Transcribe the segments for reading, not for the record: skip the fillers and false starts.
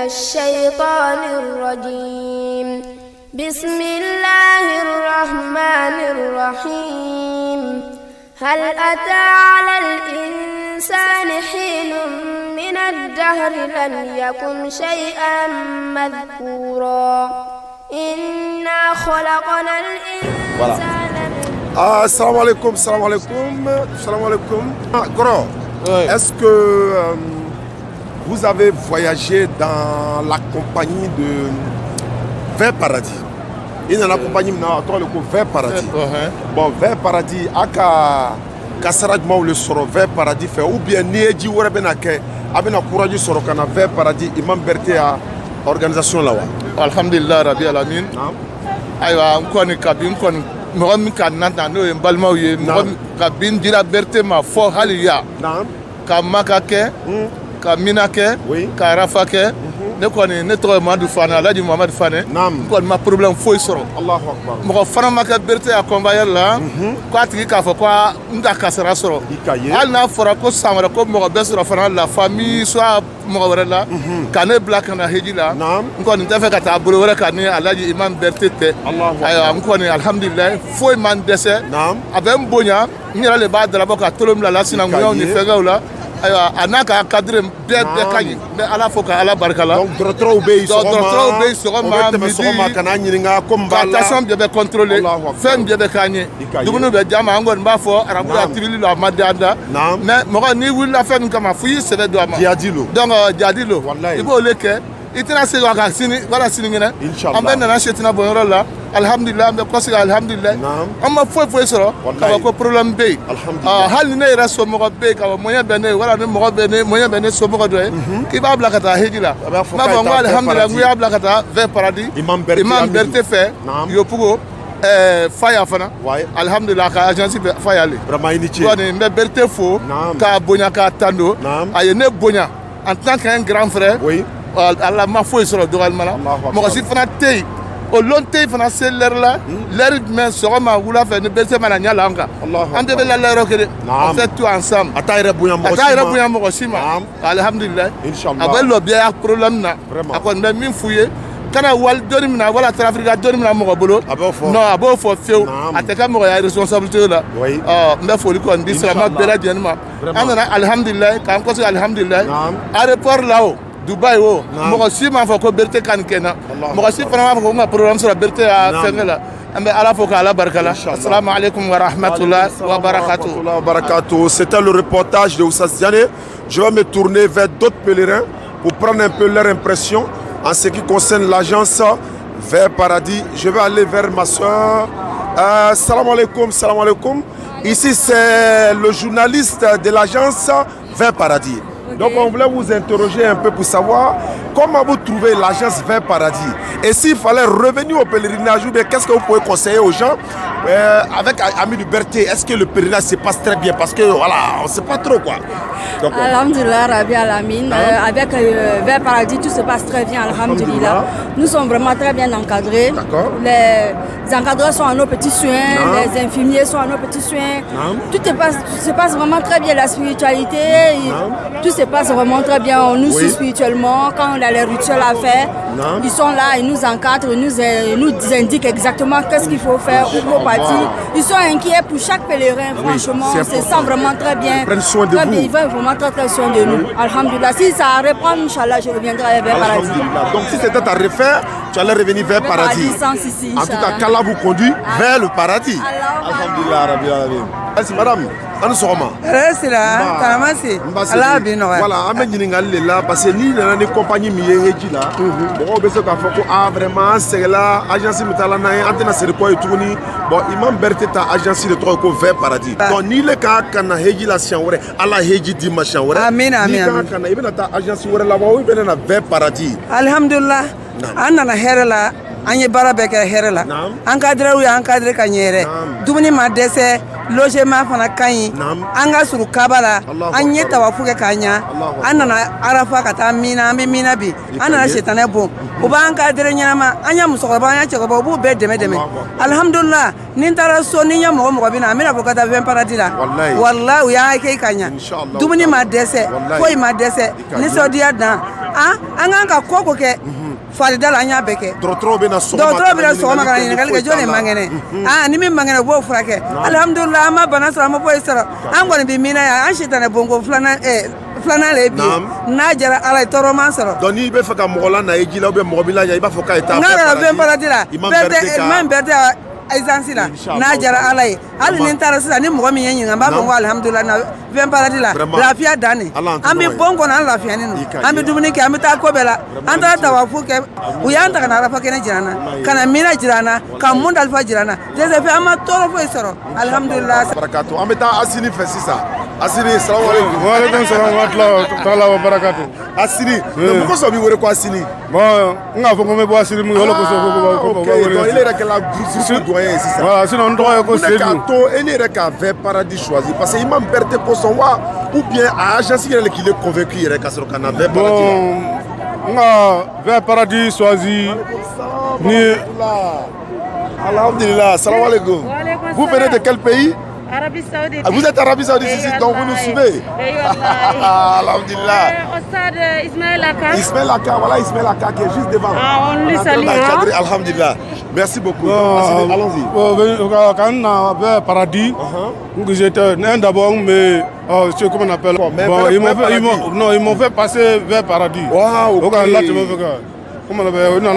الشيطان الرجيم بسم الله الرحمن الرحيم هل أتى على الإنسان حين من الدهر لم يكن شيئا مذكورا إنا خلقنا الإنسان Assalamu alaikum, salam alaikum, salam alaikum. Grand, est-ce que vous avez voyagé dans la compagnie de Vert Paradis? Il y a une compagnie qui Vert Paradis. Bon, Vert Paradis, aka kasarajma le soro Vert Paradis fait ou bien nieji wara benake abena courage soro kana Vert Paradis Imam Berté a organisation là wa. Alhamdulillah rabbil alamin. Aywa nkoni kabin kon mɔgɔ min ka nata n'o ye n balimaw ye mɔgɔ ka bin dira Berté ma fɔ hali ya ka maka kɛ ka mina kɛ ka arafa kɛ ne kɔni ne tɔgɔ ye Mamadu Fane Alhaji Mamadu Fane n kɔni ma problème foyi sɔrɔ mɔgɔ fana ma kɛ Berté a convoyeur la k'a tigi k'a fɔ ko n ka kasara sɔrɔ hali n'a fɔra ko san wɛrɛ ko mɔgɔ bɛ sɔrɔ fana la famille soit mɔgɔ wɛrɛ la ka ne bila ka na heji la n kɔni tɛ fɛ ka taa bolo wɛrɛ kan ni Alhaji Imam Berté tɛ ayiwa n kɔni alhamdulilayi foyi ma n dɛsɛ a bɛ n bonya n yɛrɛ de b'a dalabɔ ka tolo bila la sinankuyaw ni fɛnkɛw la ayiwa a n'a ka cadre bɛɛ ka ɲi n bɛ Ala fo ka Ala barika la dɔgɔtɔrɔw bɛ yen sɔgɔma midi ka na ɲininka ko n b'a la tension bɛɛ bɛ contrôler fɛn bɛɛ bɛ k'an ye dumuni bɛ d'a ma an kɔni b'a fɔ arabu ya tibili lo a ma da an da mais mɔgɔ n'i wulila fɛn min kama fo i y'i sɛbɛ don a ma jadi lo donc jadi lo i b'o le kɛ i tɛna se ka sini wala sinikɛnɛ an bɛɛ nana setina bɔ yɔrɔ la alhamdulilayi an bɛ kɔsegin alhamdulilayi an ma foyi foyi sɔrɔ ka fɔ ko problème bɛ yen hali ni ne yɛrɛ somɔgɔ bɛ yen ka fɔ moyen bɛ ne ye wala ni mɔgɔ bɛ ne moyen bɛ ne somɔgɔ dɔ ye k'i b'a bila ka taa heji la n b'a fɔ n ko alhamdulilayi n ko y'a bila ka taa Vert Paradis Imam Berté fɛ Yopugo Faya fana alhamdulilayi a ka agence bɛ Fayale n bɛ Berté fo k'a bonya k'a tando a ye ne bonya en tant qu'un grand frère ala ma foyi sɔrɔ dɔgɔyalima la mɔgɔ si fana tɛ yen o lon tɛ yen fana se l'heure la l'heure jumɛn sɔgɔma wula fɛ ni Berté mana ɲa la an kan an bɛɛ bɛ la l'heure kelen on fait tout ensemble a t'a yɛrɛ bonya mɔgɔ si ma alhamdulilayi a bɛ lɔbiya problème na a kɔni bɛ min f'u ye kana wali dɔnni min na wala tarafirika dɔnni min na mɔgɔ bolo non a b'o fɔ fiyewu a tɛ kɛ mɔgɔya responsabilité la n bɛ foli kɔni di silamɛ bɛɛ lajɛlen ma an nana alhamdulilayi k'an kɔsegin alhamdulilayi aéroport la o Dubaï o mɔgɔ si m'a fɔ ko Berté ka nin kɛ n na mɔgɔ si fana m'a fɔ ko n ka problème sɔrɔ Berté a fɛnkɛ la an bɛ Ala fo k'Ala barika la assalamu alaikum wa rahmatullahi wa barakatuh. C'était le reportage de Oussas Diané. Je vais me tourner vers d'autres pèlerins pour prendre un peu leur impression en ce qui concerne l'agence Vert Paradis. Je vais aller vers ma soeur. Salam alaikum. Ici c'est le journaliste de l'agence Vert Paradis. Donc on voulait vous interroger un peu pour savoir comment vous trouvez l'agence Vert Paradis. Et s'il fallait revenir au pèlerinage, qu'est-ce que vous pouvez conseiller aux gens avec Ami du Berté? Est-ce que le pèlerinage se passe très bien? Parce que voilà, on ne sait pas trop quoi. Alhamdulillah, Rabbi Alamin. Avec Vert Paradis, tout se passe très bien, alhamdulillah. Nous sommes vraiment très bien encadrés. Les encadreurs sont à nos petits soins, les infirmiers sont à nos petits soins. Tout se passe vraiment très bien, la spiritualité. Tout se passe vraiment très bien. On nous suit spirituellement. Quand on a les rituels à faire, ils sont là, ils nous encadrent, ils nous indiquent exactement qu'est-ce qu'il faut faire, où il faut partir. Ils sont inquiets pour chaque pèlerin, franchement. On se sent vraiment très bien. Ils prennent soin de vous. Ils vont vraiment très soin de nous. Alhamdulillah. Si ça reprend, Inch'Allah, je reviendrai vers Paradis. Donc si c'était à refaire, tu allais revenir vers Paradis. En tout cas, qu'Allah vous conduit vers le paradis. Alhamdulillah, Rabbi Alamin. Merci madame. An sɔgɔma. Reste là, Karamasi. Allah bi nɔgɔya. Voilà, an bɛ ɲininkali de la parce que n'i nana ni compagnie min ye heji la, mɔgɔw bɛ se k'a fɔ ko vraiment an sɛgɛnla agence min taala n'an ye an tɛna segin kɔ ye tuguni. Bon, Imam Berté ta agence de tɔgɔ ko Vert Paradis. Donc n'i le ka kana heji la siɲɛ wɛrɛ, Ala heji d'i ma siɲɛ wɛrɛ. Amin amin. N'i ka kana i bɛna taa agence wɛrɛ la wa ou bɛ na Vert Paradis. Alhamdulillah. An nana hɛrɛ la. An ye baara bɛɛ kɛ hɛrɛ la. An cadreur y'an cadre ka ɲɛ yɛrɛ. Dumuni ma dɛsɛ, logement fana ka ɲi. An ka surun Kaba la. An ye tawafu kɛ k'a ɲa. An nana Arafa ka taa Mina, an bɛ Mina bi. An nana sitanɛ bon. U b'an cadre ɲɛnama. An ye musokɔrɔba, an ye cɛkɔrɔba, u b'u bɛɛ dɛmɛ. Alhamdulillah, ni n taara so ni n ye mɔgɔ bɛ na, an bɛna fɔ ka taa Vert Paradis la. Wallahi u y'a kɛ ka ɲa. Dumuni ma dɛsɛ, foyi ma dɛsɛ. Nisɔndiya dan. an kan ka ko ko kɛ farida la an y'a bɛɛ kɛ dɔgɔtɔrɔw bɛ na sɔgɔma ka na ɲininkali kɛ jɔn de man kɛnɛ ni min man kɛnɛ u b'o furakɛ alihamudulila an ma bana sɔrɔ an ma foyi sɔrɔ an kɔni bɛ min na yan an si tɛ bonko filanan le bi n'a jɛra ala ye tɔɔrɔ man sɔrɔ donc n'i bɛ fɛ ka mɔgɔ la na i ji la ou bien mɔgɔ b'i la i b'a fɔ k'a ye taa n'a nana fɛn paradis la Imam Berté exemple la n'a jɛra ala ye hali ni n taara sisan ni mɔgɔ min ye ɲininka n b'a fɔ ko alihamudulila na fɛn paradis la lafiya dan de an bɛ bɔ n kɔnɔ an lafiyani don an bɛ dumuni kɛ an bɛ taa ko bɛɛ la an taara tawafu kɛ u y'an ta ka na arafa kɛnɛ jira an na ka na mina jira an na ka mun dalifa jira an na dɛsɛ fɛ an ma tɔɔrɔ foyi sɔrɔ alihamudulila. barakatu an bɛ taa Asini fɛ sisan Asini salamaleykum. waaleykum salaam wa rahmatulah wa barakatu. Asini mun kosɔn b'i wele ko Asini. bon n k'a fɔ ko n bɛ bɔ Asini mun wala kosɔn ko ok donc ele yɛrɛ kɛla groupe doyen ye sisan. voilà sinon n tɔgɔ ye ko Seydou. k'a to ele yɛrɛ ka Vert Paradis choisi parce que Imam Berté kosɔn wa ou bien a agence yɛrɛ qu'il est convaincu yɛrɛ ka sɔrɔ ka na Vert Paradis la. n ka Vert Paradis choisi ni. Alhamdulillah, salam alaikum. Vous venez de quel pays? Arabie Saoudite. Vous êtes Arabie Saoudite ici, donc vous nous suivez. Alhamdulillah. Au stade Ismaël Aka. Ismaël Aka, voilà Ismaël Aka qui est juste devant. On lui salue. Alhamdulillah. Merci beaucoup. Allons-y. Quand on a Vert Paradis, j'étais d'abord, mais comment on appelle? Bon, ils m'ont fait passer Vert Paradis. Wow, ok. Comment on appelle? On a un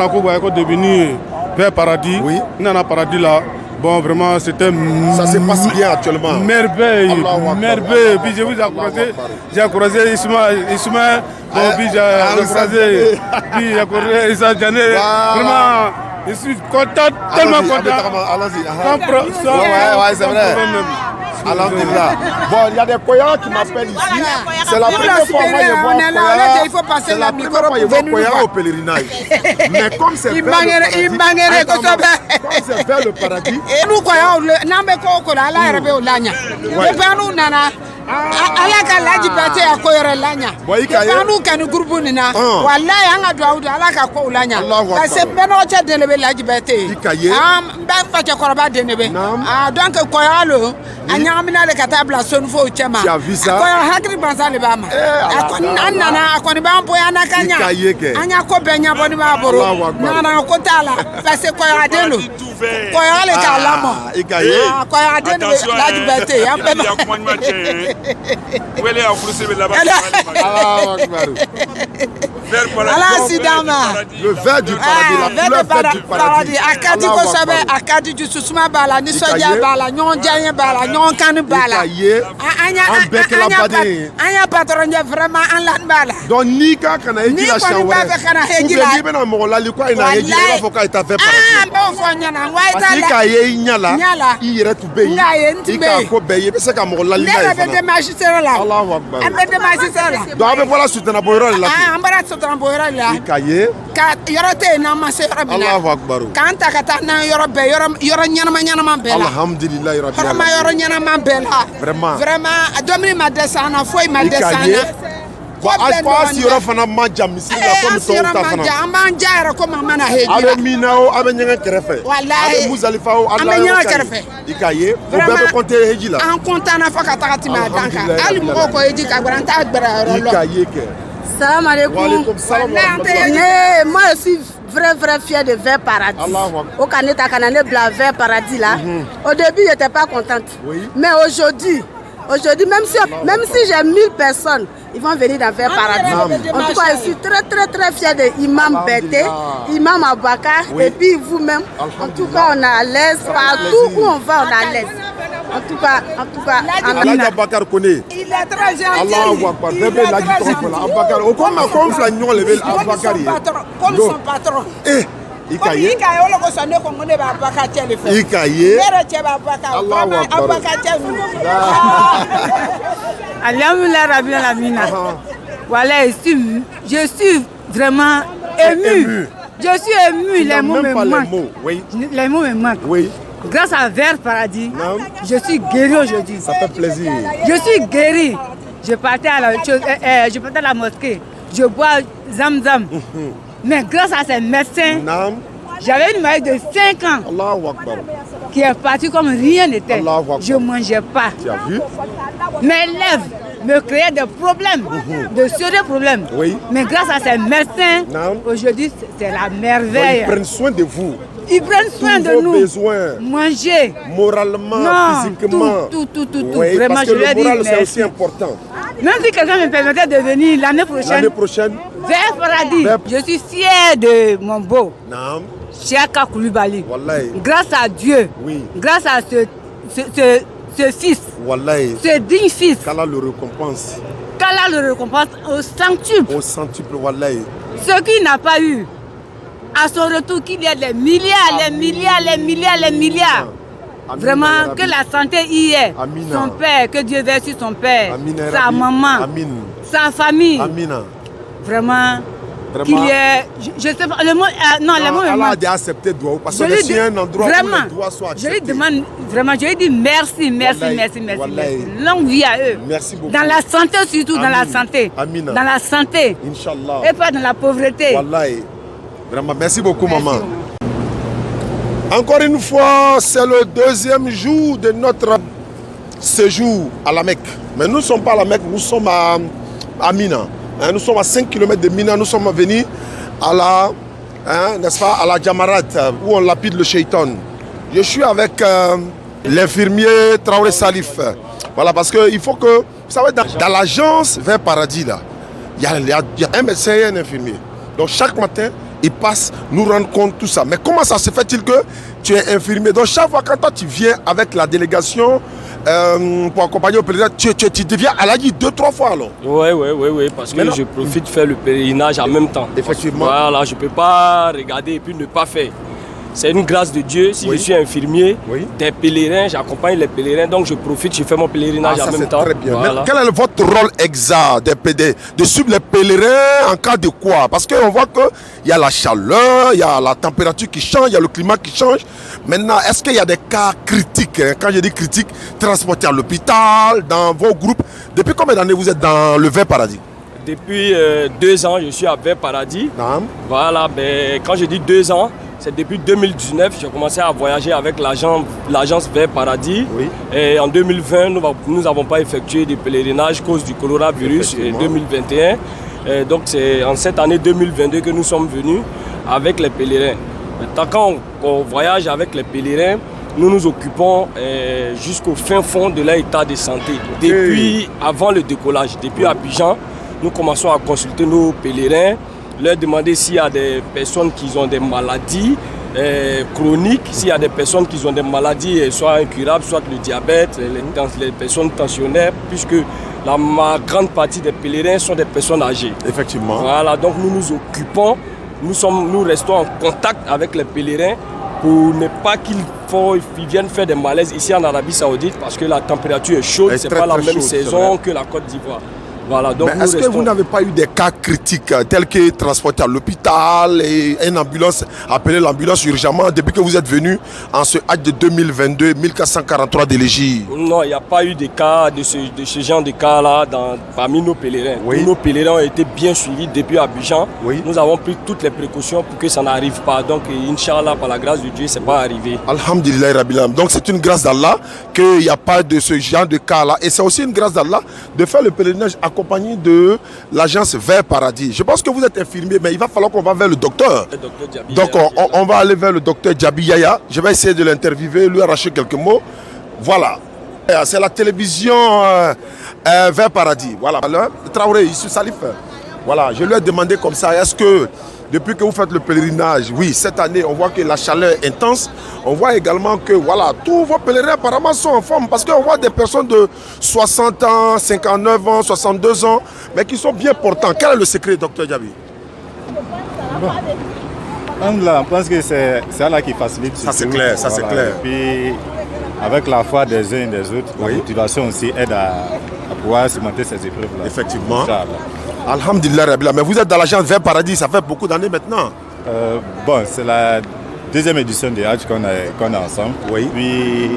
devenu Vert Paradis. Oui. On a un paradis là. Bon, vraiment, c'était... Ça se passe bien actuellement. Merveille, merveille. Puis je vous ai encouragé Ismaël, bon, puis j'ai encouragé, puis j'ai encouragé Issa Diané. Vraiment, je suis content, tellement content. Allons-y. Ouais, c'est vrai. Alhamdulillah. Bon, il y a des Koyans qui m'appellent ici. C'est la première fois que je vois Koya. Il faut passer la micro pour venir au pèlerinage. Mais comme c'est vers le paradis. Et nous croyons que ala ka laji bate ya ko yɔrɔ lanya banu kanu groupe ni na wallahi an ka duwawu ala ka ko lanya parce que beno cɛ de le be laji bate ba fa cɛ kɔrɔba de ne be donc ko yalo anya amina le ka taa bila sonu fo cɛma ko hakiri banza le ba ma an nana akoni ban boya na kanya anya ko bɛ nya boni ba boro nana ko tala parce que ko ya de lo ko ya le ka lamo ko ya de laji bate ya be Wele a furuse be là-bas. Le vert du paradis, la couleur du paradis. Akadi ko sabe akadi ju susuma bala ni soja bala nyon janye bala nyon kanu bala. Anya patron je vraiment en la bala. Donc ni ka kana eji la shawo. Ni be na mo la li kwa ina eji la fo ka ita fe paradis. Bo fo nyana wa ita la. Ka ye nyala i yere tu be yi. I ka ko be yi be se ka mo la li na de magistrat la. Allahu akbar. Ambe de magistrat la. Donc abe bola sutana boyro la. Ambara sutana boyro la. Ikaye ka yɔrɔ tɛ yen n'an ma se yɔrɔ min na Allahu akbar k'an ta ka taa n'an yɔrɔ bɛɛ yɔrɔ ɲɛnama bɛɛ la alhamdulilahi rabbil alamin hɔrɔma yɔrɔ ɲɛnama bɛɛ la vraiment dumuni ma dɛsɛ an na foyi ma dɛsɛ an na a siyɔrɔ fana man jan misiri la komi tɔw ta fana an b'an ja yɛrɛ komi an mana heji la a bɛ Mina o a bɛ ɲɛgɛn kɛrɛfɛ walahi a bɛ Muzalifa o an bɛ ɲɛgɛn kɛrɛfɛ i ka ye o bɛɛ bɛ compter heji la an compter na fo ka taga tɛmɛ a dan kan hali mɔgɔw ko heji ka gbɛrɛ an t'a gbɛrɛ a yɔrɔ la i ka ye kɛ salam alaikum moi je suis vrai fier de Vert Paradis au Canada quand on est blanc Vert Paradis là au début j'étais pas contente mais aujourd'hui même si j'ai 1000 personnes ils vont venir dans Vert Paradis en tout cas je suis très fier de Imam Berté Imam Aboubacar et puis vous-même en tout cas on est à l'aise partout où on va on est à l'aise en tout cas Alhaji Aboubacar Koné il est très gentil Allahu akbar bébé laji tɔgɔ fɔla Aboubacar o ko ma ko n fila ɲɔgɔn le bɛ Aboubacar ye comme son patron i ka ye o la ko sɔn ne ko ne bɛ Aboubacar cɛ de fɛ i ka ye ne yɛrɛ cɛ bɛ Aboubacar cɛ ninnu alhamdulillah rabbil alamin voilà je suis vraiment ému je suis ému les mots me manquent oui. Grâce à Vert Paradis, je suis guéri aujourd'hui. Ça fait plaisir. Je suis guéri. Je partais à la mosquée. Je bois Zamzam. Mais grâce à ces médecins, j'avais une maladie de 5 ans qui est partie comme rien n'était. Je ne mangeais pas. Tu as vu? Mes lèvres, me créaient des problèmes, de sérieux problèmes. Oui. Mais grâce à ces médecins, aujourd'hui, c'est la merveille. Ils prennent soin de vous. Ils prennent soin de nous. Besoins. Manger. Moralement, physiquement. Tout. Oui, Vraiment, parce que le moral, c'est aussi important. Même si quelqu'un me permettait de venir l'année prochaine, vers Paradis, je suis fière de mon beau. Chiaka Koulibaly. Grâce à Dieu, grâce à ce fils, ce digne fils, qu'Allah le récompense. Qu'Allah le récompense au centuple. Au centuple, wallahi. Ce qu'il n'a pas eu, à son retour, qu'il y ait des milliards, les milliards. Amina, vraiment, que la santé y est. Amina. Son père, que Dieu verse sur son père, Amina, sa maman, sa famille. Amina. Vraiment. Qu'il y ait, je sais pas, le mot, non, le mot est Allah a accepté doigt, parce que c'est un endroit où les doigts soient acceptés. Je lui demande, vraiment, je lui dis merci. Longue vie à eux. Merci beaucoup. Dans la santé surtout, dans la santé. Amina. Dans la santé. Inch'Allah. Et pas dans la pauvreté. Wallahi. Vraiment, merci beaucoup, maman. Encore une fois, c'est le deuxième jour de notre séjour à la Mecque. Mais nous ne sommes pas à la Mecque, nous sommes à Mina. Nous sommes à 5 km de Mina, nous sommes venus à la, n'est-ce pas, à la Jamarat, où on lapide le shaitan. Je suis avec l'infirmier Traoré Salif. Voilà, parce qu'il faut que, vous savez, dans l'agence vers Paradis, là, il y a un médecin et un infirmier. Donc chaque matin, ils passent nous rendre compte tout ça. Mais comment ça se fait-il que tu es infirmier? Donc chaque fois quand toi tu viens avec la délégation pour accompagner au pèlerinage, tu deviens Aladi 2-3 fois alors? Oui, parce que je profite de faire le pèlerinage en même temps. Effectivement. Voilà, je ne peux pas regarder et puis ne pas faire. C'est une grâce de Dieu. Si je suis infirmier, des pèlerins, j'accompagne les pèlerins, donc je profite, je fais mon pèlerinage en même temps. Très bien. Voilà. Mais quel est votre rôle exact de suivre les pèlerins en cas de quoi? Parce qu'on voit qu'il y a la chaleur, il y a la température qui change, il y a le climat qui change. Maintenant, est-ce qu'il y a des cas critiques? Quand je dis critiques, transportés à l'hôpital, dans vos groupes. Depuis combien d'années vous êtes dans le Vert Paradis? Depuis 2 ans, je suis à Vert Paradis. Voilà, mais quand je dis 2 ans, c'est depuis 2019, j'ai commencé à voyager avec l'agence Vert Paradis. Et en 2020, nous n'avons pas effectué de pèlerinage à cause du coronavirus. Et 2021. Et donc c'est en cette année 2022 que nous sommes venus avec les pèlerins. Maintenant, quand on voyage avec les pèlerins, nous nous occupons jusqu'au fin fond de leur état de santé. Depuis avant le décollage, depuis Abidjan, nous commençons à consulter nos pèlerins, leur demander s'il y a des personnes qui ont des maladies chroniques, s'il y a des personnes qui ont des maladies soit incurables, soit le diabète, les personnes tensionnaires, puisque la grande partie des pèlerins sont des personnes âgées. Effectivement. Voilà, donc nous nous occupons, nous restons en contact avec les pèlerins pour ne pas qu'ils viennent faire des malaises ici en Arabie Saoudite parce que la température est chaude, ce n'est pas la même saison que la Côte d'Ivoire. Voilà, donc est-ce que vous n'avez pas eu des cas critiques tels que transportés à l'hôpital et une ambulance, appeler l'ambulance urgemment depuis que vous êtes venu en ce hajj de 2022, 1443 d'élégie? Non, il n'y a pas eu de cas de ce genre de cas-là parmi nos pèlerins. Tous nos pèlerins ont été bien suivis depuis Abidjan. Nous avons pris toutes les précautions pour que ça n'arrive pas. Donc, Inch'Allah, par la grâce de Dieu, ce n'est pas arrivé. Alhamdulillah Rabbil Alamin. Donc, c'est une grâce d'Allah qu'il n'y a pas de ce genre de cas-là. Et c'est aussi une grâce d'Allah de faire le pèlerinage accompagné de l'agence Vert Paradis. Je pense que vous êtes infirmier, mais il va falloir qu'on va vers le docteur. Donc on va aller vers le docteur Djabi Yaya. Je vais essayer de l'interviewer, lui arracher quelques mots. Voilà. C'est la télévision Vert Paradis. Voilà. Traoré, Issou Salif. Voilà. Je lui ai demandé comme ça, est-ce que depuis que vous faites le pèlerinage, oui, cette année, on voit que la chaleur est intense. On voit également que voilà, tous vos pèlerins apparemment sont en forme parce qu'on voit des personnes de 60 ans, 59 ans, 62 ans, mais qui sont bien portants. Quel est le secret, docteur Djabi? Là, je pense que c'est Allah qui facilite. Ça c'est clair, ça c'est clair. Et puis, avec la foi des uns et des autres, la motivation aussi aide à pouvoir surmonter ces épreuves-là. Effectivement. Alhamdulillah Rabbil Alamin. Mais vous êtes dans l'agence Vert Paradis, ça fait beaucoup d'années maintenant. Bon, c'est la deuxième édition de Hajj qu'on a ensemble. Puis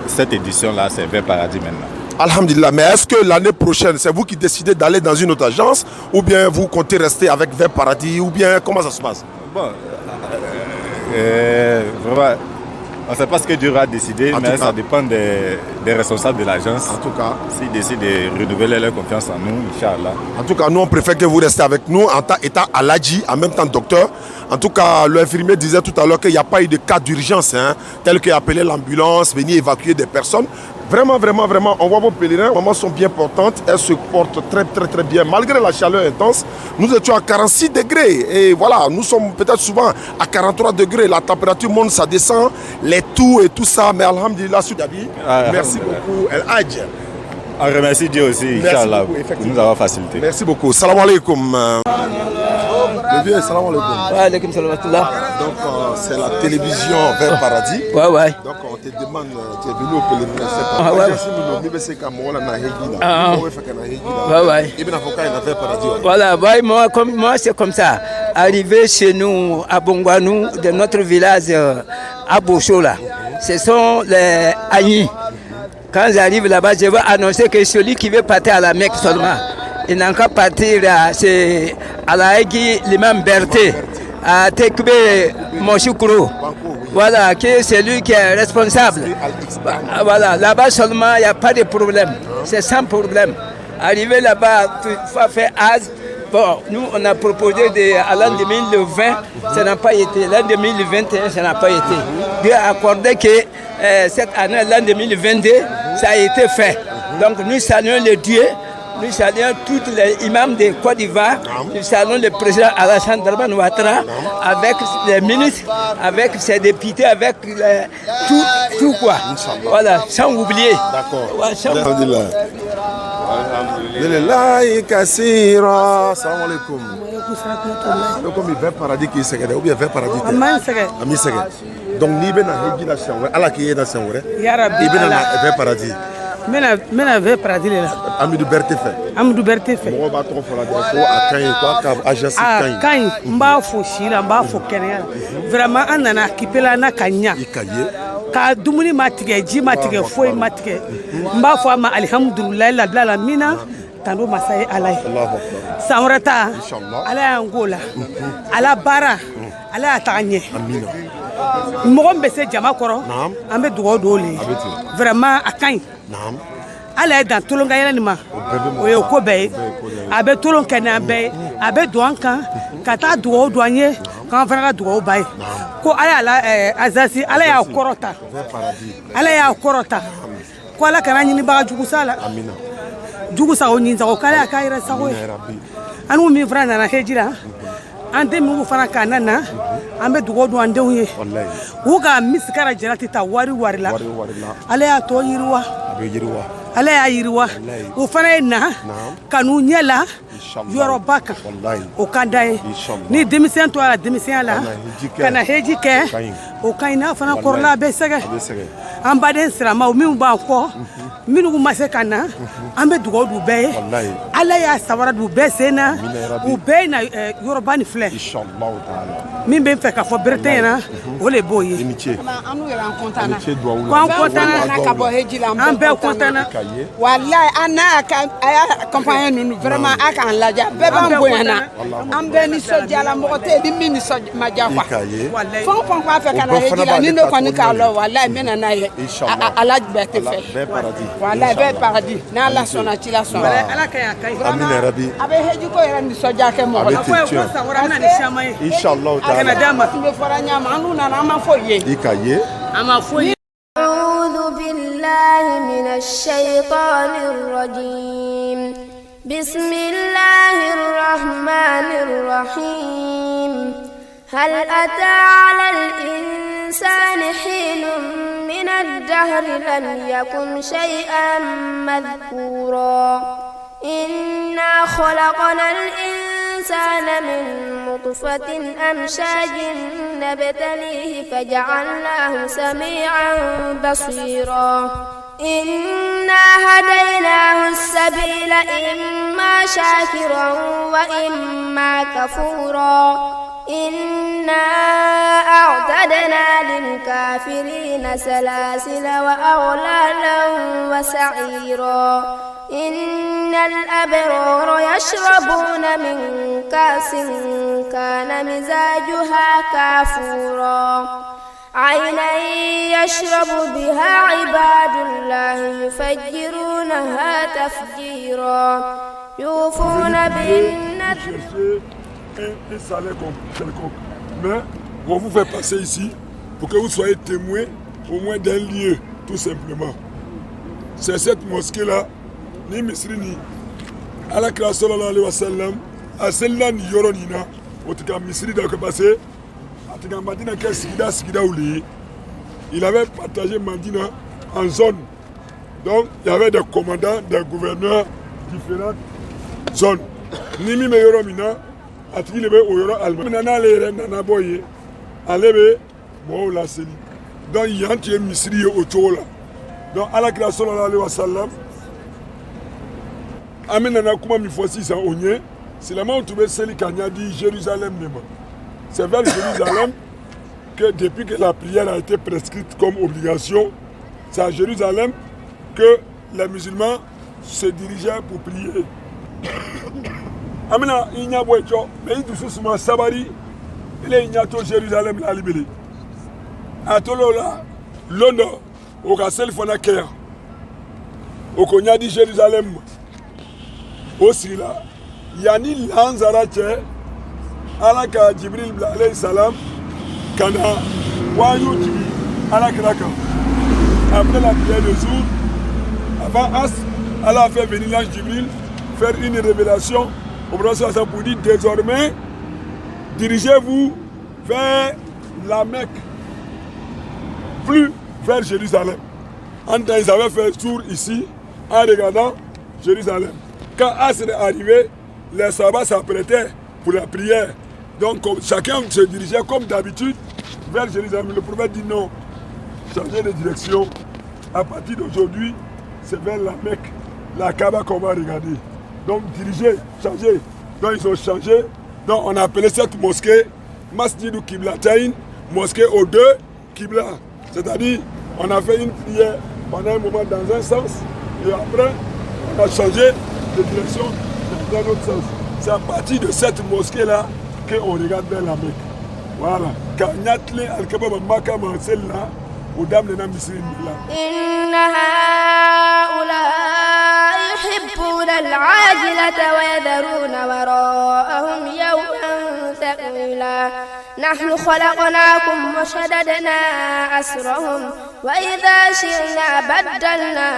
cette édition-là, c'est Vert Paradis maintenant. Alhamdulillah. Mais est-ce que l'année prochaine, c'est vous qui décidez d'aller dans une autre agence ou bien vous comptez rester avec Vert Paradis ou bien comment ça se passe? Bon, vraiment, On ne sait pas ce que Dieu va décider, mais ça dépend des responsables de l'agence. En tout cas, s'ils décident de renouveler leur confiance en nous, Inch'Allah. En tout cas, nous, on préfère que vous restez avec nous en tant qu'état Aladji, en même temps docteur. En tout cas, l'infirmier disait tout à l'heure qu'il n'y a pas eu de cas d'urgence, tel qu'appeler l'ambulance, venir évacuer des personnes. Vraiment, vraiment, vraiment, on voit vos pèlerins, vraiment sont bien portantes, elles se portent très, très, très bien. Malgré la chaleur intense, nous étions à 46 degrés. Et voilà, nous sommes peut-être souvent à 43 degrés. La température monte, ça descend, les toux et tout ça. Mais alhamdulillah, Soudabi, merci beaucoup. El Hadj. On remercie Dieu aussi, Inch'Allah, pour nous avoir facilité. Merci beaucoup. Salam alaikum. Le vieux, salam alaikum. Wa alaikum salam. Donc, c'est la télévision Vers Paradis. Ouais, ouais. Donc, on te demande, tu es venu au pèlerinage. C'est pas ouais. Voilà, moi c'est comme ça. Arrivé chez nous à Bongwanou, de notre village à Bochola, ce sont les Agnis. Quand j'arrive là-bas, je vais annoncer que celui qui veut partir à la Mecque seulement, il n'a qu'à partir à la Aigui, l'imam Berté, à Tekbe Moshukuro. Voilà, qui est celui qui est responsable. Voilà, là-bas seulement, il n'y a pas de problème. C'est sans problème. Arrivé là-bas, il faut faire Az. Bon, nous, on a proposé à l'an 2020, ça n'a pas été. L'an 2021, ça n'a pas été. Dieu a accordé que cette année, l'an 2022, ça a été fait. Donc, nous saluons le Dieu. Nous saluons tous les imams de Côte d'Ivoire, nous saluons le président Alassane Dramane Ouattara, avec les ministres, avec ses députés, avec tout quoi. Voilà, sans oublier. D'accord. Alhamdulillah. Kassira. Salam alaikum. Donc, comme il Vers Paradis qui est ou bien Vers Paradis. Ami Sege. Donc, ni ben na hegi na shanwe, ala ki na shanwe. Ya Rabbi. Ni ben na Vers Paradis. Mena Vers Paradis là. Amadou Berté fait. Amadou Berté fait. Mo ba to fo la defo akan quoi ka agence kan. Kan mba fo shira mba fo kenya. Vraiment anana kipela na kanya. Ikaye. Ka dumuni matige ji matige foi matige. Mba fo ma alhamdulillah la blala mina. Tando masai alai. Allahu akbar. Samrata. Inshallah. Ala Angola. Ala bara. Ala tanye. Amina. Mɔgɔ bɛ se jama kɔrɔ an bɛ dugawu don le vraiment a ka ɲi ala ye dan tolon ka yɛlɛ nin ma o ye ko bɛɛ ye a bɛ tolon kɛ n'an bɛɛ ye a bɛ don an kan ka taa dugawu don an ye k'an fana ka dugawu ba ye ko ala azasi ala y'a kɔrɔta ala y'a kɔrɔta ko ala kana ɲinibaga jugu sa la jugu sago ɲin sago k'ala y'a k'a yɛrɛ sago ye an n'u min fana nana heji la an den minnu fana ka na an bɛ dugawu don an denw ye u ka misikara jara tɛ taa wari la ala y'a tɔ yiriwa ala y'a yiriwa o fana ye na ka n'u ɲɛ la yɔrɔba kan o ka d'an ye ni denmisɛn to a la denmisɛnya la ka na heji kɛ o ka ɲi n'a fana kɔrɔla a bɛ sɛgɛ an baden siramaw minnu b'an kɔ minnu ma se ka na an bɛ dugawu d'u bɛɛ ye ala y'a sabara d'u bɛɛ sen na u bɛɛ na yɔrɔba ni filɛ min bɛ n fɛ ka fɔ berete ɲɛna o de b'o ye an n'u yɛrɛ an kɔntana ko an kɔntana ka bɔ heji la an bɛɛ kɔntana walayi an n'a y'a campagne ninnu vraiment a k'an ladiya bɛɛ b'an bonyana an bɛɛ nisɔndiyala mɔgɔ tɛ yen ni min nisɔn ma diya quoi fɛn o fɛn b'a fɛ ka na heji la ni ne kɔni k'a lɔ walayi n bɛ na n'a ye ala bɛɛ tɛ fɛ walayi bɛɛ paradis n'ala sɔnna ci la sɔn ala ka ɲi a ka ɲi amina rabi a bɛ heji ko yɛrɛ nisɔndiya kɛ mɔgɔ la inshallah taala tun bɛ fɔra ɲama an n'u nana an ma foyi ye ikaye an ma foyi أعوذ بالله من الشيطان الرجيم بسم الله الرحمن الرحيم هل أتى على الإنسان حين من الدهر لم يكن شيئا مذكورا إنا خلقنا الإنسان من نطفة أمشاج نبتليه فجعلناه سميعا بصيرا إنا هديناه السبيل إما شاكرا وإما كفورا إنا أعتدنا للكافرين سلاسل وأغلالا وسعيرا إن الأبرار يشربون من كأس كان مزاجها كافورا عينا يشرب بها عباد الله يفجرونها تفجيرا يوفون بالنذر. Un salaire quelconque. Mais on vous fait passer ici pour que vous soyez témoins au moins d'un lieu, tout simplement. C'est cette mosquée-là, ni Misri ni Alakira sallallahu alayhi wa sallam, à celle-là ni Yoronina, au Tika Misri d'Aka passé, à Tika Madina Kel Sigida Ouli. Il avait partagé Madina en zone. Donc il y avait des commandants, des gouverneurs, différentes zones. Nimi me Yoromina, à Tika Lebe Oyoro Alma. Nana Lere, Nana Boye, Alebe, Mo la Seli. Donc il y a un qui est Misri au Tola. Donc Alakira sallallahu alayhi wa sallam, c'est la main où trouvé celle qui a dit Jérusalem. C'est vers Jérusalem que depuis que la prière a été prescrite comme obligation, c'est à Jérusalem que les musulmans se dirigeaient pour prier. Amina inya boecho, mais il tout souvent sabari, il est ignato Jérusalem la libéré. Atolola, Londres, au Kassel Fonaker, au Konya dit Jérusalem. Aussi là, Yani Lanzarache, Alaka Jibril alayhi salam, Kana, Wayu Jibril, Alakraka. Après la prière de jour, avant As, Allah a fait venir l'ange Jibril faire une révélation au prophète pour dire désormais, dirigez-vous vers la Mecque, plus vers Jérusalem. En temps, ils avaient fait tour ici en regardant Jérusalem. Quand As est arrivé, les sabbats s'apprêtaient pour la prière. Donc chacun se dirigeait comme d'habitude vers Jérusalem. Le prophète dit non, changez de direction. À partir d'aujourd'hui, c'est vers la Mecque, la Kaaba qu'on va regarder. Donc dirigez, changez. Donc ils ont changé. Donc on a appelé cette mosquée Masjidou Kiblatayn, mosquée aux deux Kibla. C'est-à-dire, on a fait une prière pendant un moment dans un sens et après, on a changé de direction dans l'autre sens. C'est à partir de cette mosquée-là qu'on regarde vers la Mecque. Voilà. Quand Nyatle Al-Kababa Maka Mansella, au Dame de Namisrin. Inna haula yuhibbuna al-ajilata wa yadharuna wara'ahum yawman thaqila. نحن خلقناكم وشددنا أسرهم وإذا شئنا بدلنا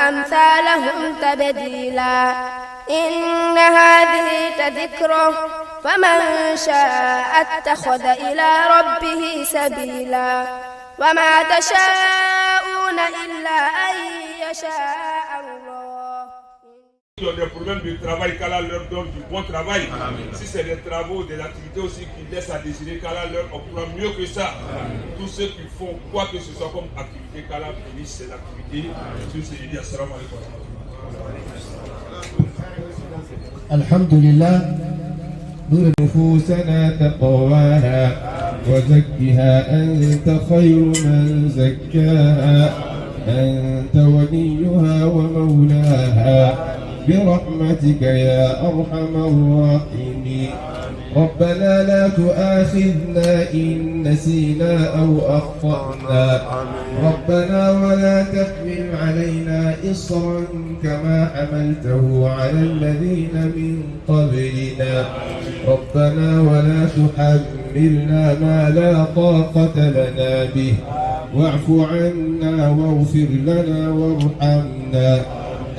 أمثالهم تبديلا إن هذه تذكرة فمن شاء اتخذ إلى ربه سبيلا وما تشاءون إلا أن يشاء الله. Qui ont des problèmes de travail, qu'Allah leur donne du bon travail. Amen. Si c'est des travaux, des activités aussi qui laissent à désirer, qu'Allah leur octroie mieux que ça. Amen. Tous ceux qui font quoi que ce soit comme activité, qu'Allah bénisse ces activités. Tous ces dit assalamu alaikum. Alhamdulillah, نور نفوسنا تقواها وزكها أنت خير من زكاها أنت وليها ومولاها برحمتك يا أرحم الراحمين. ربنا لا تؤاخذنا إن نسينا أو أخطأنا ربنا ولا تحمل علينا إصرا كما حملته على الذين من قبلنا ربنا ولا تحملنا ما لا طاقة لنا به واعف عنا واغفر لنا وارحمنا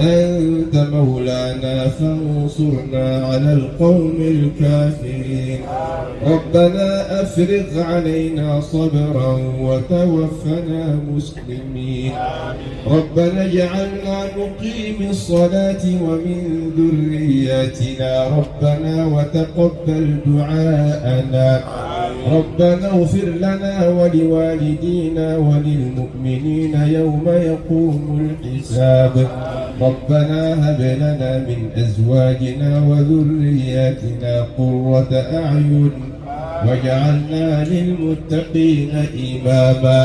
أنت مولانا فانصرنا على القوم الكافرين. ربنا أفرغ علينا صبرا وتوفنا مسلمين. ربنا اجعلنا نقيم الصلاة ومن ذرياتنا ربنا وتقبل دعاءنا. ربنا اغفر لنا ولوالدينا وللمؤمنين يوم يقوم الحساب. ربنا هب لنا من أزواجنا وذرياتنا قرة أعين واجعلنا للمتقين إماما.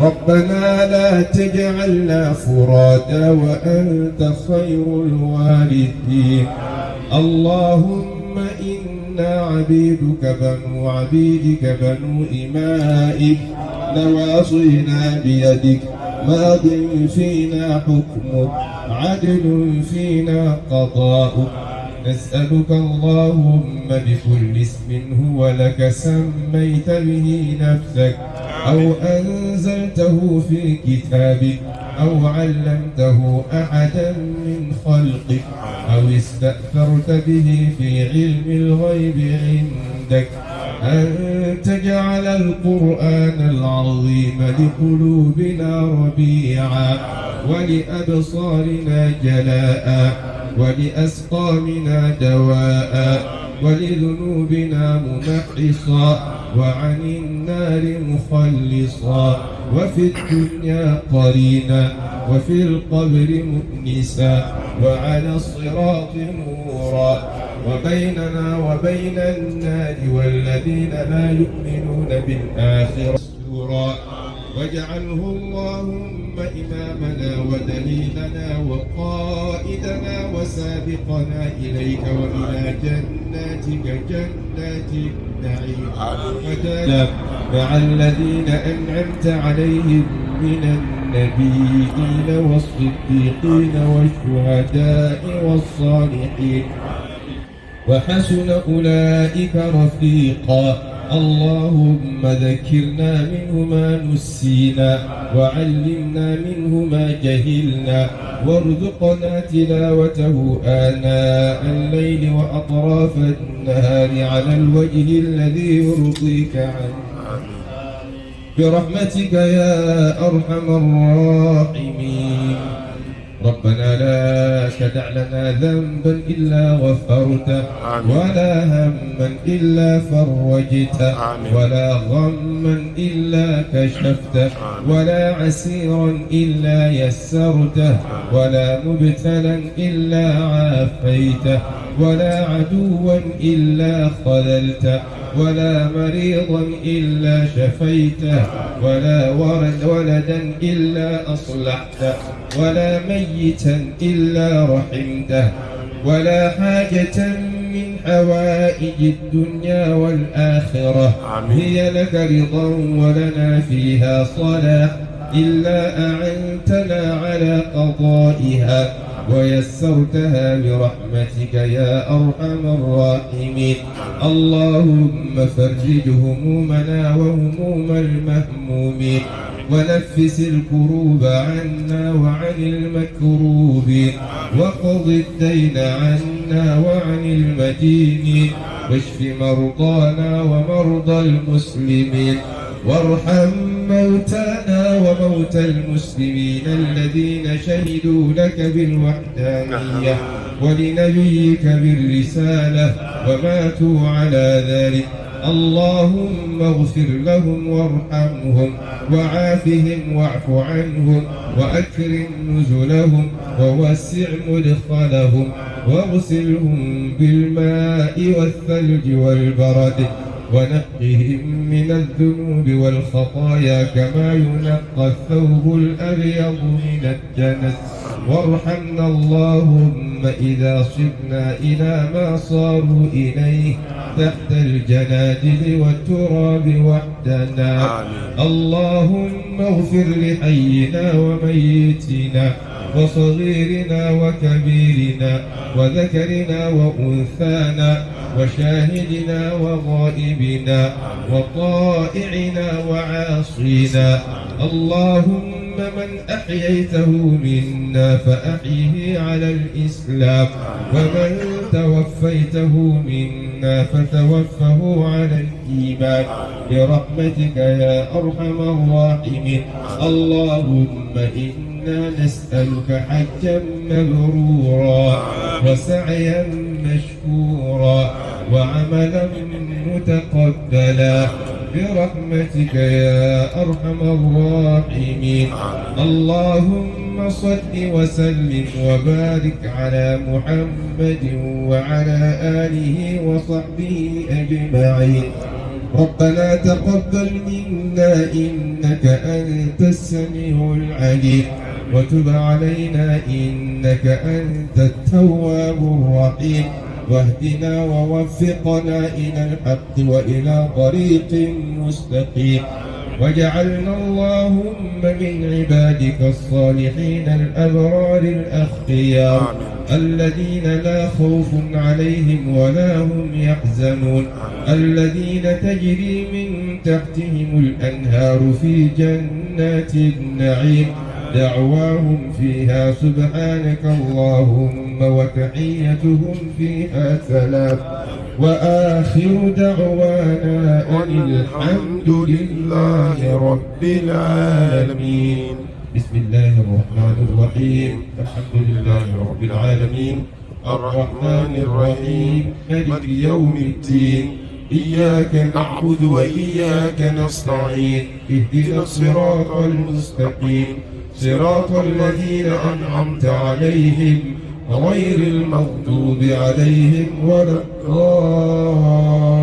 ربنا لا تجعلنا فرادا وأنت خير الوارثين. اللهم إنا إنا عبيدك بنو عبيدك بنو إمائك نواصينا بيدك ماض فينا حكمك عدل فينا قضاؤك نسألك اللهم بكل اسم هو لك سميت به نفسك أو أنزلته في كتابك أو علمته أحدا من خلقك أو استأثرت به في علم الغيب عندك أن تجعل القرآن العظيم لقلوبنا ربيعا ولأبصارنا جلاء ولأسقامنا دواء ولذنوبنا ممحصا وعن النار مخلصا وفي الدنيا قرينا وفي القبر مؤنسا وعلى الصراط نورا وبيننا وبين النار والذين لا يؤمنون بالآخرة سورا واجعله اللهم إمامنا ودليلنا وقائدنا وسابقنا إليك وإلى جناتك جنات النعيم مع الذين أنعمت عليهم من النبيين والصديقين والشهداء والصالحين وحسن أولئك رفيقا اللهم ذكرنا منه ما نسينا وعلمنا منه ما جهلنا وارزقنا تلاوته آناء الليل وأطراف النهار على الوجه الذي يرضيك عنه برحمتك يا أرحم الراحمين. ربنا لا تدع لنا ذنبا إلا غفرته ولا هما إلا فرجته ولا غما إلا كشفته ولا عسيرا إلا يسرته ولا مبتلا إلا عافيته ولا عدوا إلا خذلته ولا مريضا إلا شفيته ولا ولدا إلا أصلحته ولا ميتا إلا رحمته ولا حاجة من حوائج الدنيا والآخرة هي لك رضا ولنا فيها صلاح إلا أعنتنا على قضائها ويسرتها برحمتك يا أرحم الراحمين. اللهم فرج همومنا وهموم المهمومين ونفس الكروب عنا وعن المكروبين وقض الدين عنا وعن المدينين واشف مرضانا ومرضى المسلمين وارحم موتانا وموتى المسلمين الذين شهدوا لك بالوحدانية ولنبيك بالرسالة وماتوا على ذلك. اللهم اغفر لهم وارحمهم وعافهم واعف عنهم وأكرم نزلهم ووسع مدخلهم واغسلهم بالماء والثلج والبرد ونقهم من الذنوب والخطايا كما ينقى الثوب الأبيض من الدنس. وارحمنا اللهم إذا صرنا إلى ما صاروا إليه تحت الجنادل والتراب وحدنا. اللهم اغفر لحينا وميتنا وصغيرنا وكبيرنا وذكرنا وأنثانا وشاهدنا وغائبنا وطائعنا وعاصينا. اللهم من أحييته منا فأحيه على الإسلام ومن توفيته منا فتوفه على الإيمان برحمتك يا أرحم الراحمين. اللهم إنا نسألك حجا مبرورا وسعيا مشكورا وعملا متقبلا برحمتك يا أرحم الراحمين. اللهم صل وسلم وبارك على محمد وعلى آله وصحبه أجمعين. ربنا تقبل منا إنك أنت السميع العليم وتب علينا إنك أنت التواب الرحيم. واهدنا ووفقنا إلى الحق وإلى طريق مستقيم واجعلنا اللهم من عبادك الصالحين الأبرار الأخيار الذين لا خوف عليهم ولا هم يحزنون الذين تجري من تحتهم الأنهار في جنات النعيم دعواهم فيها سبحانك اللهم وتحيتهم فيها سلام وآخر دعوانا أن الحمد لله رب العالمين. بسم الله الرحمن الرحيم. الحمد لله رب العالمين الرحمن الرحيم مالك يوم الدين إياك نعبد وإياك نستعين اهدنا الصراط المستقيم صراط الذين أنعمت عليهم غير المغضوب عليهم ولا الضالين.